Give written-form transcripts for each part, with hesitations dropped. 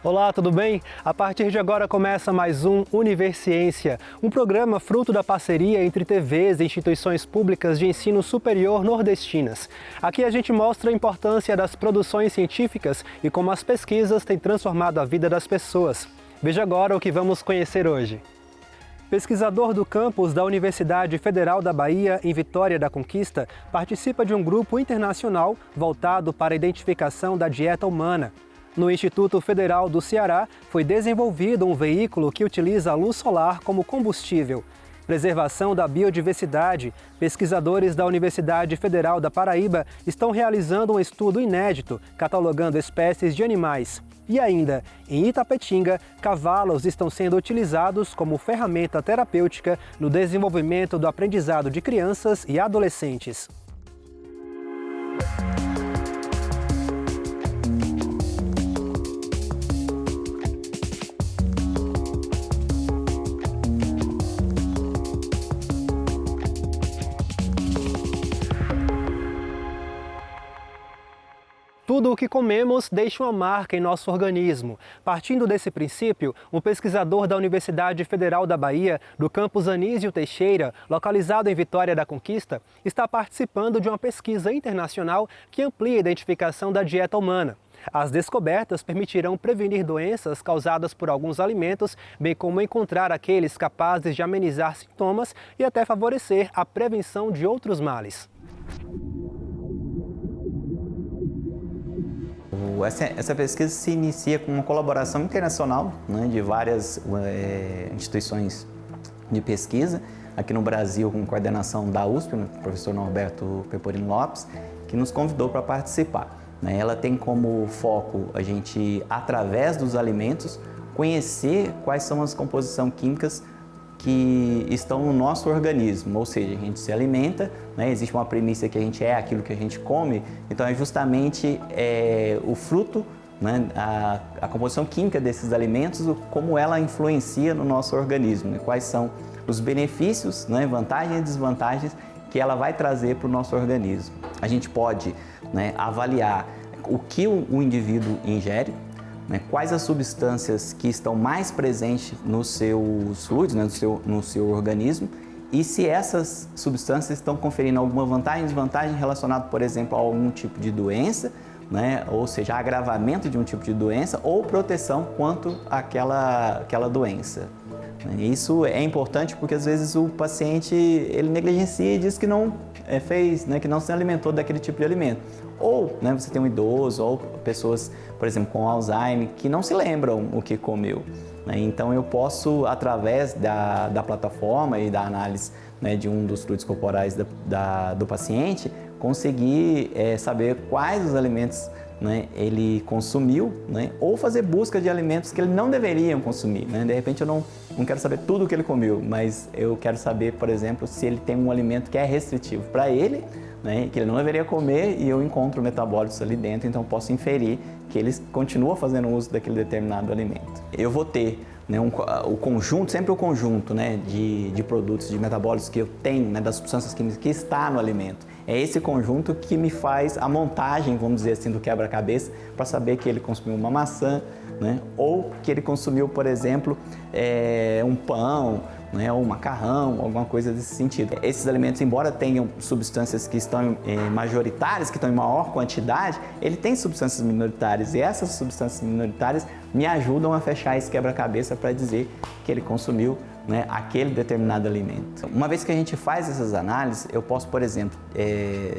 Olá, tudo bem? A partir de agora começa mais um Universiência, um programa fruto da parceria entre TVs e instituições públicas de ensino superior nordestinas. Aqui a gente mostra a importância das produções científicas e como as pesquisas têm transformado a vida das pessoas. Veja agora o que vamos conhecer hoje. Pesquisador do campus da Universidade Federal da Bahia, em Vitória da Conquista, participa de um grupo internacional voltado para a identificação da dieta humana. No Instituto Federal do Ceará, foi desenvolvido um veículo que utiliza a luz solar como combustível. Preservação da biodiversidade. Pesquisadores da Universidade Federal da Paraíba estão realizando um estudo inédito, catalogando espécies de animais. E ainda, em Itapetinga, cavalos estão sendo utilizados como ferramenta terapêutica no desenvolvimento do aprendizado de crianças e adolescentes. Tudo o que comemos deixa uma marca em nosso organismo. Partindo desse princípio, um pesquisador da Universidade Federal da Bahia, do campus Anísio Teixeira, localizado em Vitória da Conquista, está participando de uma pesquisa internacional que amplia a identificação da dieta humana. As descobertas permitirão prevenir doenças causadas por alguns alimentos, bem como encontrar aqueles capazes de amenizar sintomas e até favorecer a prevenção de outros males. Essa pesquisa se inicia com uma colaboração internacional, né, de várias instituições de pesquisa, aqui no Brasil com coordenação da USP, o professor Norberto Peporino Lopes, que nos convidou para participar. Né. Ela tem como foco a gente, através dos alimentos, conhecer quais são as composições químicas que estão no nosso organismo, ou seja, a gente se alimenta, né? Existe uma premissa que a gente é aquilo que a gente come, então é justamente o fruto, né? A composição química desses alimentos, como ela influencia no nosso organismo, né? Quais são os benefícios, né? Vantagens e desvantagens que ela vai trazer para o nosso organismo. A gente pode, né, avaliar o que o indivíduo ingere, né, quais as substâncias que estão mais presentes nos seus fluidos, né, no seu organismo, e se essas substâncias estão conferindo alguma vantagem ou desvantagem relacionada, por exemplo, a algum tipo de doença, né, ou seja, agravamento de um tipo de doença ou proteção quanto àquela doença. Isso é importante porque às vezes o paciente ele negligencia e diz que não fez, né, que não se alimentou daquele tipo de alimento. Ou, né, você tem um idoso ou pessoas, por exemplo, com Alzheimer, que não se lembram o que comeu. Né? Então eu posso, através da plataforma e da análise, né, de um dos fluidos corporais do paciente, conseguir saber quais os alimentos, né, ele consumiu, né, ou fazer busca de alimentos que ele não deveria consumir. Né? De repente eu não quero saber tudo o que ele comeu, mas eu quero saber, por exemplo, se ele tem um alimento que é restritivo para ele, né, que ele não deveria comer, e eu encontro metabólitos ali dentro, então posso inferir que ele continua fazendo uso daquele determinado alimento. Eu vou ter, né, o conjunto, sempre o conjunto, né, de produtos, de metabólitos que eu tenho, né, das substâncias químicas que está no alimento. É esse conjunto que me faz a montagem, vamos dizer assim, do quebra-cabeça, para saber que ele consumiu uma maçã, né, ou que ele consumiu, por exemplo, um pão, né, ou um macarrão, alguma coisa desse sentido. Esses alimentos, embora tenham substâncias que estão majoritárias, que estão em maior quantidade, ele tem substâncias minoritárias, e essas substâncias minoritárias me ajudam a fechar esse quebra-cabeça para dizer que ele consumiu, né, aquele determinado alimento. Uma vez que a gente faz essas análises, eu posso, por exemplo,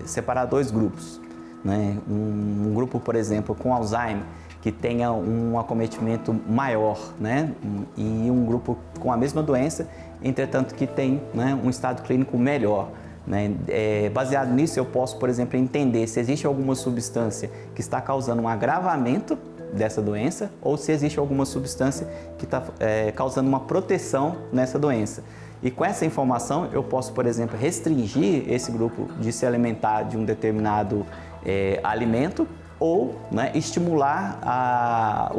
separar dois grupos. Né? Um grupo, por exemplo, com Alzheimer, que tenha um acometimento maior, né? E um grupo com a mesma doença, entretanto que tem, né, um estado clínico melhor. Né? Baseado nisso, eu posso, por exemplo, entender se existe alguma substância que está causando um agravamento dessa doença ou se existe alguma substância que está causando uma proteção nessa doença. E com essa informação, eu posso, por exemplo, restringir esse grupo de se alimentar de um determinado alimento, ou, né, estimular a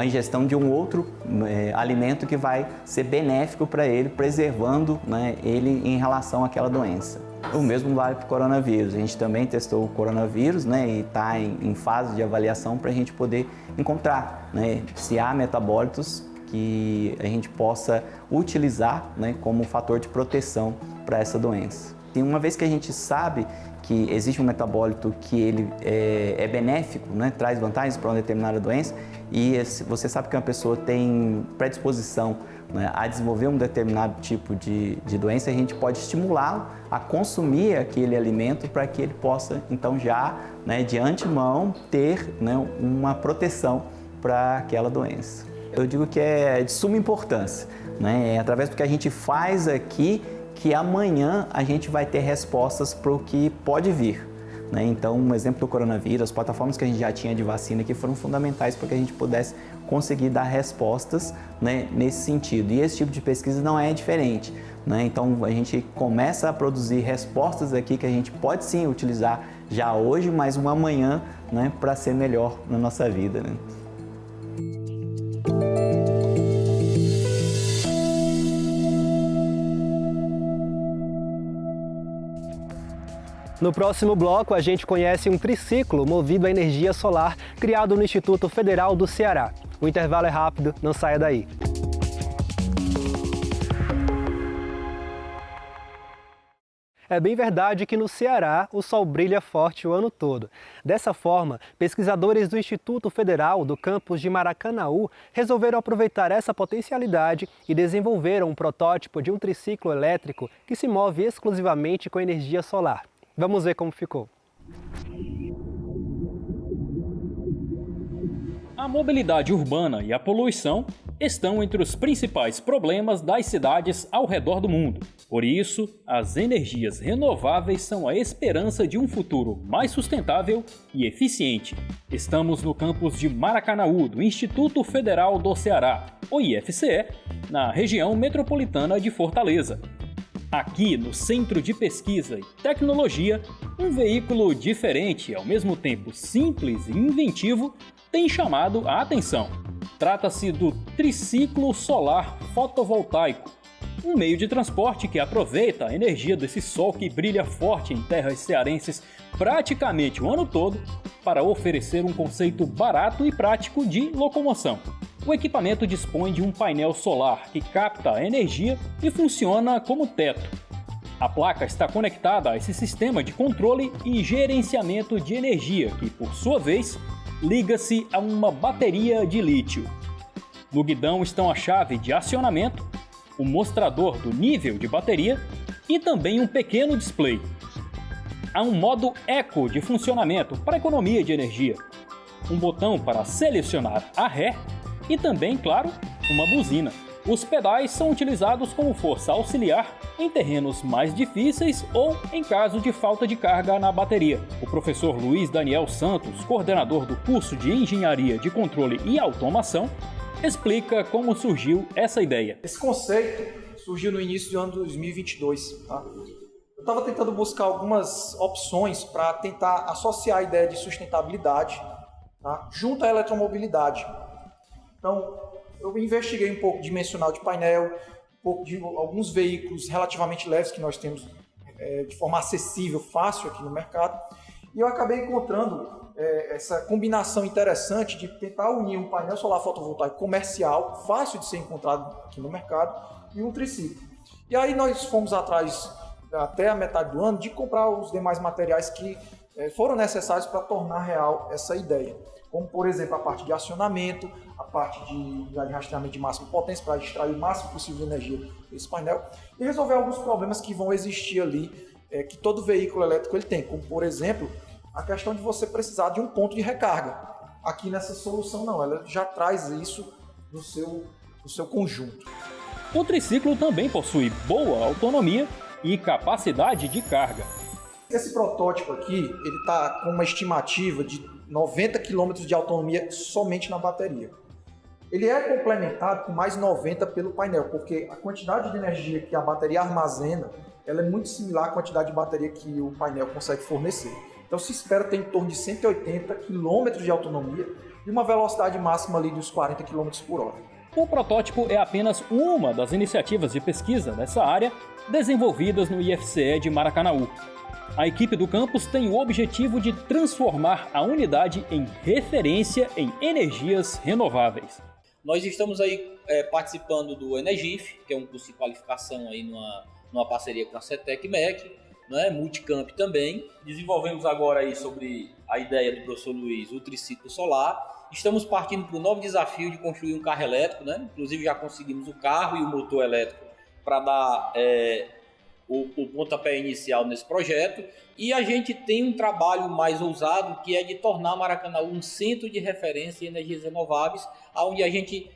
ingestão de um outro alimento que vai ser benéfico para ele, preservando, né, ele em relação àquela doença. O mesmo vale para o coronavírus. A gente também testou o coronavírus, né, e está em fase de avaliação para a gente poder encontrar, né, se há metabólitos que a gente possa utilizar, né, como fator de proteção para essa doença. E uma vez que a gente sabe que existe um metabólito que ele é benéfico, né, traz vantagens para uma determinada doença, e você sabe que uma pessoa tem predisposição, né, a desenvolver um determinado tipo de doença, a gente pode estimulá-lo a consumir aquele alimento para que ele possa, então, já, né, de antemão, ter, né, uma proteção para aquela doença. Eu digo que é de suma importância, né, é através do que a gente faz aqui que amanhã a gente vai ter respostas para o que pode vir. Né? Então, um exemplo do coronavírus, as plataformas que a gente já tinha de vacina aqui foram fundamentais para que a gente pudesse conseguir dar respostas, né, nesse sentido. E esse tipo de pesquisa não é diferente. Né? Então, a gente começa a produzir respostas aqui que a gente pode sim utilizar já hoje, mas um amanhã, né, para ser melhor na nossa vida. Né? No próximo bloco, a gente conhece um triciclo movido a energia solar criado no Instituto Federal do Ceará. O intervalo é rápido, não saia daí. É bem verdade que no Ceará o sol brilha forte o ano todo. Dessa forma, pesquisadores do Instituto Federal do campus de Maracanaú resolveram aproveitar essa potencialidade e desenvolveram um protótipo de um triciclo elétrico que se move exclusivamente com energia solar. Vamos ver como ficou. A mobilidade urbana e a poluição estão entre os principais problemas das cidades ao redor do mundo. Por isso, as energias renováveis são a esperança de um futuro mais sustentável e eficiente. Estamos no campus de Maracanaú, do Instituto Federal do Ceará, o IFCE, na região metropolitana de Fortaleza. Aqui no Centro de Pesquisa e Tecnologia, um veículo diferente e ao mesmo tempo simples e inventivo tem chamado a atenção. Trata-se do triciclo solar fotovoltaico, um meio de transporte que aproveita a energia desse sol que brilha forte em terras cearenses praticamente o ano todo para oferecer um conceito barato e prático de locomoção. O equipamento dispõe de um painel solar que capta a energia e funciona como teto. A placa está conectada a esse sistema de controle e gerenciamento de energia, que, por sua vez, liga-se a uma bateria de lítio. No guidão estão a chave de acionamento, o mostrador do nível de bateria e também um pequeno display. Há um modo eco de funcionamento para economia de energia, um botão para selecionar a ré e também, claro, uma buzina. Os pedais são utilizados como força auxiliar em terrenos mais difíceis ou em caso de falta de carga na bateria. O professor Luiz Daniel Santos, coordenador do curso de Engenharia de Controle e Automação, explica como surgiu essa ideia. Esse conceito surgiu no início do ano 2022. Tá? Eu estava tentando buscar algumas opções para tentar associar a ideia de sustentabilidade, tá, junto à eletromobilidade. Então, eu investiguei um pouco dimensional de painel, um pouco de alguns veículos relativamente leves que nós temos de forma acessível, fácil aqui no mercado, e eu acabei encontrando essa combinação interessante de tentar unir um painel solar fotovoltaico comercial, fácil de ser encontrado aqui no mercado, e um triciclo. E aí nós fomos atrás, até a metade do ano, de comprar os demais materiais que foram necessários para tornar real essa ideia. Como, por exemplo, a parte de acionamento, a parte de rastreamento de máxima potência para extrair o máximo possível de energia desse painel e resolver alguns problemas que vão existir ali, que todo veículo elétrico ele tem, como, por exemplo, a questão de você precisar de um ponto de recarga. Aqui nessa solução não, ela já traz isso no seu conjunto. O triciclo também possui boa autonomia e capacidade de carga. Esse protótipo aqui, ele está com uma estimativa de 90 km de autonomia somente na bateria. Ele é complementado com mais 90 pelo painel, porque a quantidade de energia que a bateria armazena, ela é muito similar à quantidade de bateria que o painel consegue fornecer. Então se espera ter em torno de 180 km de autonomia e uma velocidade máxima ali dos 40 km por hora. O protótipo é apenas uma das iniciativas de pesquisa nessa área desenvolvidas no IFCE de Maracanaú. A equipe do campus tem o objetivo de transformar a unidade em referência em energias renováveis. Nós estamos aí participando do Energif, que é um curso de qualificação aí numa parceria com a CETEC MEC, né? Multicamp também. Desenvolvemos agora aí sobre a ideia do professor Luiz, o triciclo solar. Estamos partindo para o novo desafio de construir um carro elétrico, né? Inclusive já conseguimos o carro e o motor elétrico para dar o pontapé inicial nesse projeto. E a gente tem um trabalho mais ousado, que é de tornar Maracanaú um centro de referência em energias renováveis, onde a gente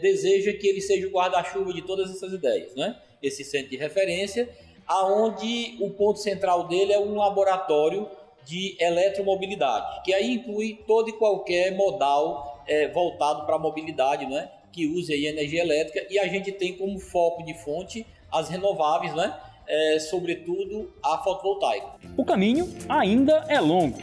deseja que ele seja o guarda-chuva de todas essas ideias, né? Esse centro de referência, onde o ponto central dele é um laboratório de eletromobilidade, que aí inclui todo e qualquer modal voltado para a mobilidade, né? Que use aí energia elétrica, e a gente tem como foco de fonte as renováveis, né? Sobretudo a fotovoltaica. O caminho ainda é longo,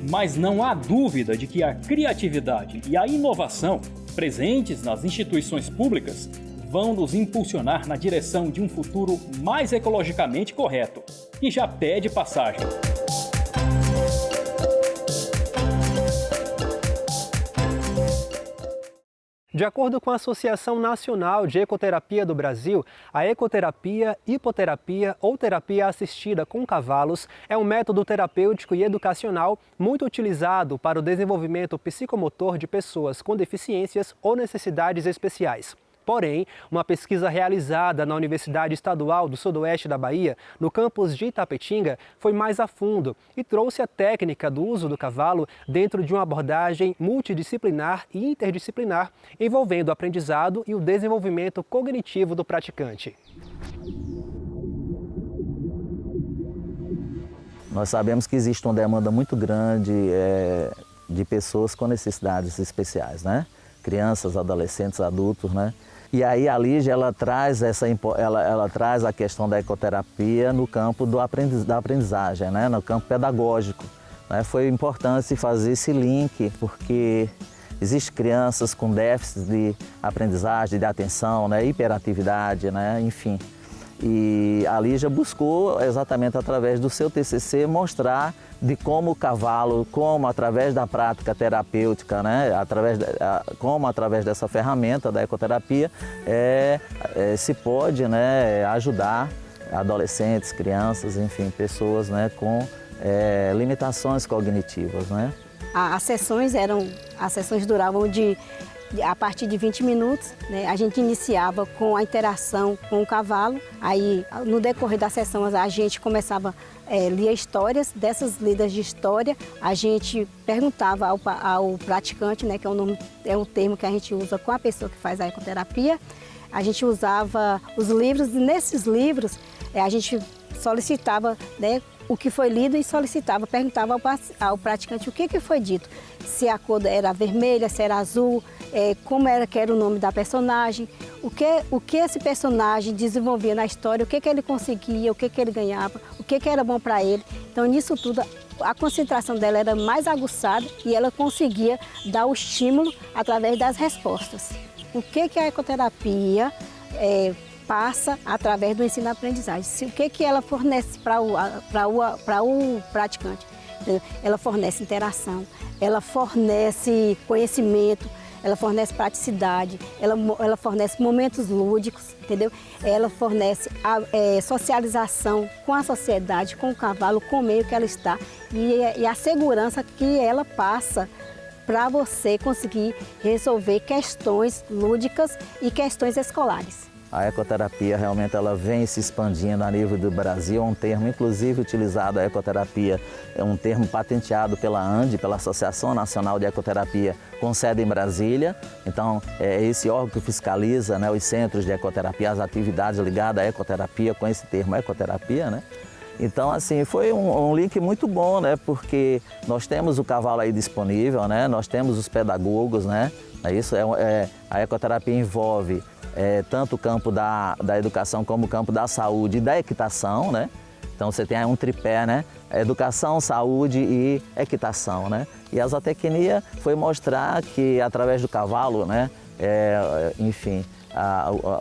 mas não há dúvida de que a criatividade e a inovação presentes nas instituições públicas vão nos impulsionar na direção de um futuro mais ecologicamente correto, que já pede passagem. De acordo com a Associação Nacional de Ecoterapia do Brasil, a ecoterapia, hipoterapia ou terapia assistida com cavalos é um método terapêutico e educacional muito utilizado para o desenvolvimento psicomotor de pessoas com deficiências ou necessidades especiais. Porém, uma pesquisa realizada na Universidade Estadual do Sudoeste da Bahia, no campus de Itapetinga, foi mais a fundo e trouxe a técnica do uso do cavalo dentro de uma abordagem multidisciplinar e interdisciplinar, envolvendo o aprendizado e o desenvolvimento cognitivo do praticante. Nós sabemos que existe uma demanda muito grande de pessoas com necessidades especiais, né? Crianças, adolescentes, adultos, né? E aí a Lígia, ela traz a questão da ecoterapia no campo da aprendizagem, né? No campo pedagógico, né? Foi importante fazer esse link, porque existem crianças com déficits de aprendizagem, de atenção, né? Hiperatividade, né? Enfim. E a Lígia buscou, exatamente através do seu TCC, mostrar de como o cavalo, como através da prática terapêutica, né, como através dessa ferramenta da ecoterapia, se pode, né, ajudar adolescentes, crianças, enfim, pessoas, né, com limitações cognitivas, né. As sessões duravam a partir de 20 minutos, né? A gente iniciava com a interação com o cavalo, aí no decorrer da sessão a gente começava a ler histórias, dessas lidas de história a gente perguntava ao praticante, né, que é o termo que a gente usa com a pessoa que faz a ecoterapia, a gente usava os livros e nesses livros a gente solicitava, né, o que foi lido e perguntava ao praticante o que foi dito, se a cor era vermelha, se era azul, como era que era o nome da personagem, o que esse personagem desenvolvia na história, o que ele conseguia, o que ele ganhava, o que era bom para ele. Então, nisso tudo, a concentração dela era mais aguçada e ela conseguia dar o estímulo através das respostas. O que a ecoterapia passa através do ensino-aprendizagem? O que ela fornece para o praticante? Ela fornece interação, ela fornece conhecimento, ela fornece praticidade, ela fornece momentos lúdicos, entendeu? Ela fornece socialização com a sociedade, com o cavalo, com o meio que ela está e a segurança que ela passa para você conseguir resolver questões lúdicas e questões escolares. A ecoterapia realmente ela vem se expandindo a nível do Brasil, é um termo inclusive utilizado, a ecoterapia é um termo patenteado pela ANDE, pela Associação Nacional de Ecoterapia, com sede em Brasília. Então é esse órgão que fiscaliza, né, os centros de ecoterapia, as atividades ligadas à ecoterapia, com esse termo ecoterapia, né? Então, assim, foi um link muito bom, né? Porque nós temos o cavalo aí disponível, né? Nós temos os pedagogos, né? A ecoterapia envolve tanto o campo da educação como o campo da saúde e da equitação, né? Então você tem aí um tripé, né? Educação, saúde e equitação, né? E a zootecnia foi mostrar que através do cavalo, né? enfim,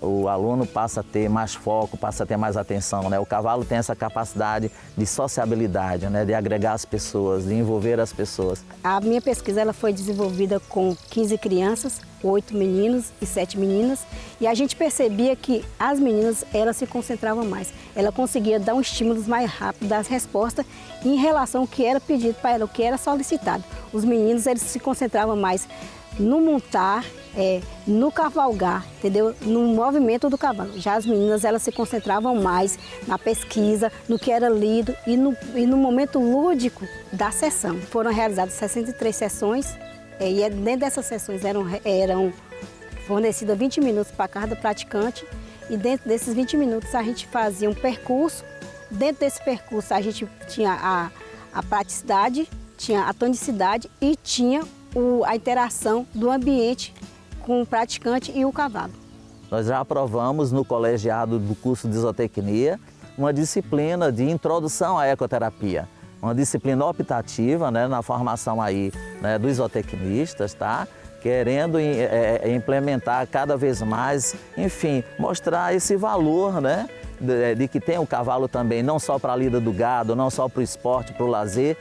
o aluno passa a ter mais foco, passa a ter mais atenção, né? O cavalo tem essa capacidade de sociabilidade, né? De agregar as pessoas, de envolver as pessoas. A minha pesquisa ela foi desenvolvida com 15 crianças, 8 meninos e 7 meninas, e a gente percebia que as meninas elas se concentravam mais. Ela conseguia dar um estímulo mais rápido das respostas em relação ao que era pedido para ela, o que era solicitado. Os meninos eles se concentravam mais no montar, no cavalgar, entendeu? No movimento do cavalo. Já as meninas elas se concentravam mais na pesquisa, no que era lido e no momento lúdico da sessão. Foram realizadas 63 sessões e dentro dessas sessões eram fornecidas 20 minutos para cada praticante e dentro desses 20 minutos a gente fazia um percurso. Dentro desse percurso a gente tinha a praticidade, tinha a tonicidade e tinha a interação do ambiente com o praticante e o cavalo. Nós já aprovamos no colegiado do curso de zootecnia uma disciplina de introdução à ecoterapia, uma disciplina optativa, né, na formação aí, né, dos zootecnistas, tá? Querendo implementar cada vez mais, enfim, mostrar esse valor, né? De que tem o cavalo também, não só para a lida do gado, não só para o esporte, para o lazer,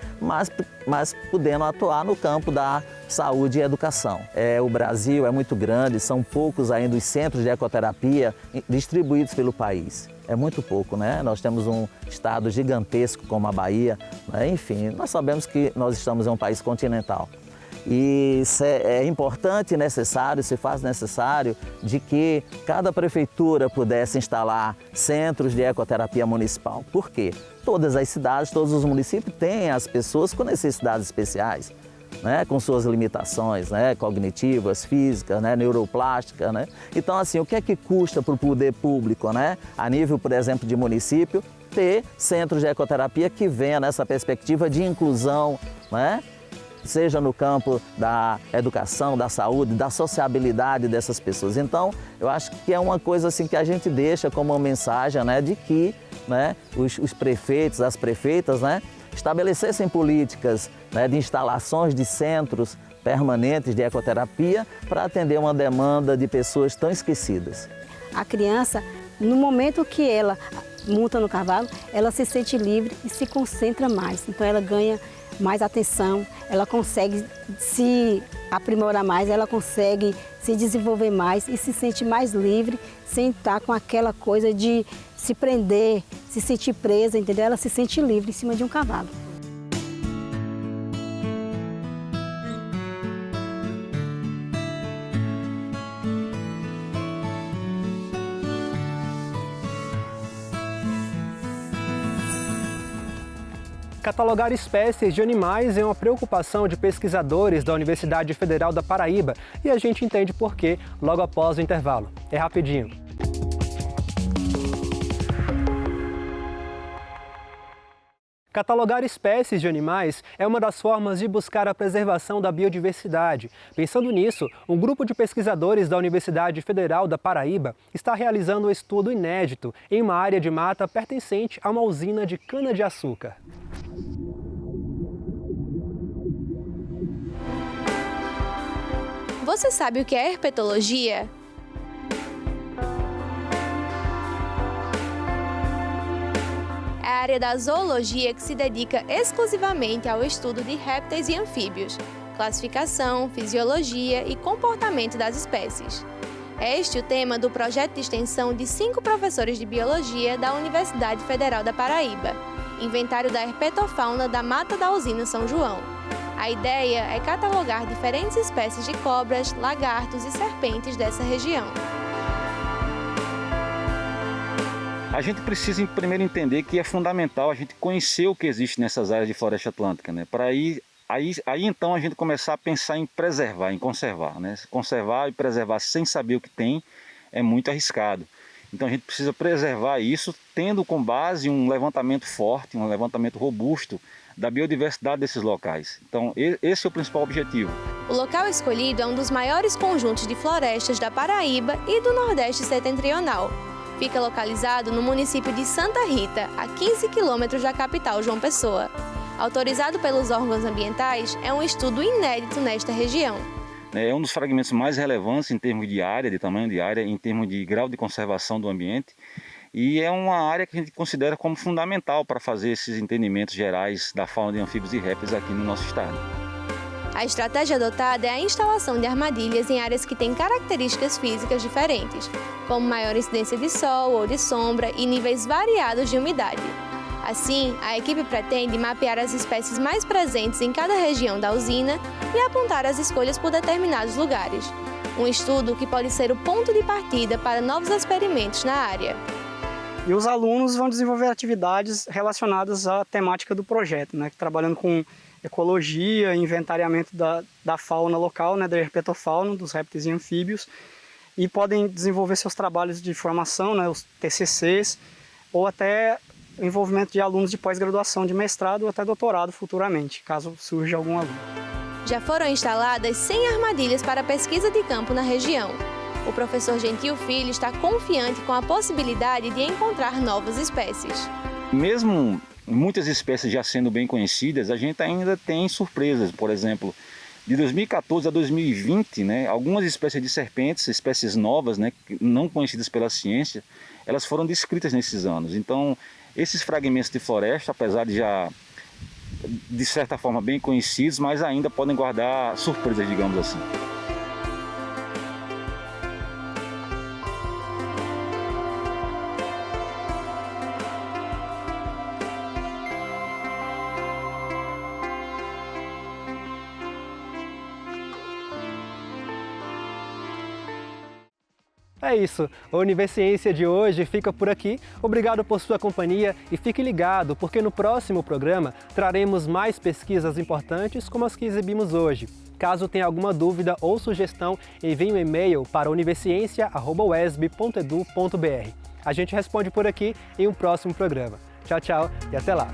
mas podendo atuar no campo da saúde e educação. O Brasil é muito grande, são poucos ainda os centros de ecoterapia distribuídos pelo país. É muito pouco, né? Nós temos um estado gigantesco como a Bahia, né? Enfim, nós sabemos que nós estamos em um país continental. E é importante e necessário, se faz necessário, de que cada prefeitura pudesse instalar centros de ecoterapia municipal. Por quê? Todas as cidades, todos os municípios têm as pessoas com necessidades especiais, né? Com suas limitações, né? Cognitivas, físicas, né? Neuroplásticas, né? Então, assim, o que é que custa para o poder público, né? A nível, por exemplo, de município, ter centros de ecoterapia que venha nessa perspectiva de inclusão, né? Seja no campo da educação, da saúde, da sociabilidade dessas pessoas. Então, eu acho que é uma coisa assim que a gente deixa como uma mensagem, né, de que, né, os prefeitos, as prefeitas, né, estabelecessem políticas, né, de instalações de centros permanentes de ecoterapia para atender uma demanda de pessoas tão esquecidas. A criança, no momento que ela monta no cavalo, ela se sente livre e se concentra mais. Então, ela ganha mais atenção, ela consegue se aprimorar mais, ela consegue se desenvolver mais e se sente mais livre, sem estar com aquela coisa de se prender, se sentir presa, entendeu? Ela se sente livre em cima de um cavalo. Catalogar espécies de animais é uma preocupação de pesquisadores da Universidade Federal da Paraíba e a gente entende por quê logo após o intervalo. É rapidinho. Catalogar espécies de animais é uma das formas de buscar a preservação da biodiversidade. Pensando nisso, um grupo de pesquisadores da Universidade Federal da Paraíba está realizando um estudo inédito em uma área de mata pertencente a uma usina de cana-de-açúcar. Você sabe o que é herpetologia? É a área da zoologia que se dedica exclusivamente ao estudo de répteis e anfíbios, classificação, fisiologia e comportamento das espécies. É este o tema do projeto de extensão de 5 professores de biologia da Universidade Federal da Paraíba, Inventário da Herpetofauna da Mata da Usina São João. A ideia é catalogar diferentes espécies de cobras, lagartos e serpentes dessa região. A gente precisa primeiro entender que é fundamental a gente conhecer o que existe nessas áreas de floresta atlântica, né? Para aí então a gente começar a pensar em preservar, em conservar, né? Conservar e preservar sem saber o que tem é muito arriscado. Então a gente precisa preservar isso tendo com base um levantamento forte, um levantamento robusto da biodiversidade desses locais. Então esse é o principal objetivo. O local escolhido é um dos maiores conjuntos de florestas da Paraíba e do Nordeste Setentrional. Fica localizado no município de Santa Rita, a 15 quilômetros da capital João Pessoa. Autorizado pelos órgãos ambientais, é um estudo inédito nesta região. né? É um dos fragmentos mais relevantes em termos de área, de tamanho de área, em termos de grau de conservação do ambiente. E é uma área que a gente considera como fundamental para fazer esses entendimentos gerais da fauna de anfíbios e répteis aqui no nosso estado. A estratégia adotada é a instalação de armadilhas em áreas que têm características físicas diferentes, como maior incidência de sol ou de sombra e níveis variados de umidade. Assim, a equipe pretende mapear as espécies mais presentes em cada região da usina e apontar as escolhas por determinados lugares. Um estudo que pode ser o ponto de partida para novos experimentos na área. E os alunos vão desenvolver atividades relacionadas à temática do projeto, né? Trabalhando com ecologia, inventariamento da fauna local, né? Da herpetofauna, dos répteis e anfíbios, e podem desenvolver seus trabalhos de formação, né? Os TCCs, ou até o envolvimento de alunos de pós-graduação, de mestrado ou até doutorado futuramente, caso surja algum aluno. Já foram instaladas 100 armadilhas para pesquisa de campo na região. O professor Gentil Filho está confiante com a possibilidade de encontrar novas espécies. Mesmo muitas espécies já sendo bem conhecidas, a gente ainda tem surpresas. Por exemplo, de 2014 a 2020, né, algumas espécies de serpentes, espécies novas, né, não conhecidas pela ciência, elas foram descritas nesses anos. Então, esses fragmentos de floresta, apesar de já, de certa forma, bem conhecidos, mas ainda podem guardar surpresas, digamos assim. É isso, a Univerciência de hoje fica por aqui. Obrigado por sua companhia e fique ligado, porque no próximo programa traremos mais pesquisas importantes como as que exibimos hoje. Caso tenha alguma dúvida ou sugestão, envie um e-mail para univerciencia@uesb.edu.br. A gente responde por aqui em um próximo programa. Tchau, tchau e até lá!